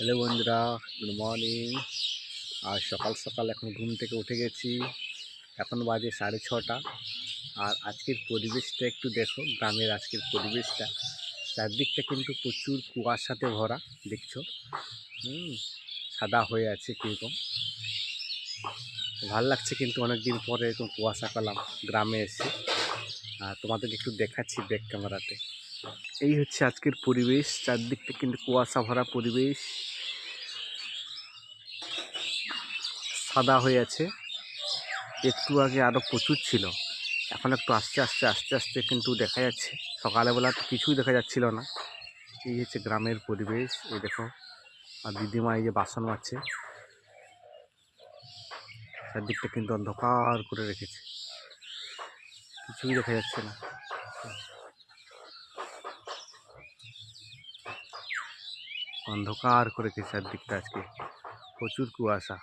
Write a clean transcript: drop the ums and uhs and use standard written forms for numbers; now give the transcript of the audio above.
Hello বন্ধুরা, good morning. আর সকাল সকাল এখন ঘুম থেকে উঠে গেছি। এখন বাজে 6:30। আর আজকের পরিবেশটা একটু দেখো, গ্রামের আজকের পরিবেশটা। চারদিকটা কিন্তু প্রচুর কুয়াশাতে ভরা, দেখছো? সাদা হয়ে আছে কীরকম ভাল লাগছে, কিন্তু অনেকদিন পরে এরকম কুয়াশা পেলাম গ্রামে এসে। আর তোমাদেরকে একটু দেখাচ্ছি ব্যাক ক্যামেরাতে। এই হচ্ছে আজকের পরিবেশ, চারদিকটা কিন্তু কুয়াশা ভরা পরিবেশ, সাদা হয়ে আছে। একটু আগে আরও প্রচুর ছিল, এখন একটু আস্তে আস্তে আস্তে আস্তে কিন্তু দেখা যাচ্ছে। সকালবেলা তো কিছুই দেখা যাচ্ছিল না। এই হচ্ছে গ্রামের পরিবেশ। এই দেখো, আর দিদিমা এই যে বাসন মাজছে। চারদিকটা কিন্তু অন্ধকার করে রেখেছে, কিছুই দেখা যাচ্ছে না। অন্ধকার করে রেখেছে চারদিকটা, আজকে প্রচুর কুয়াশা।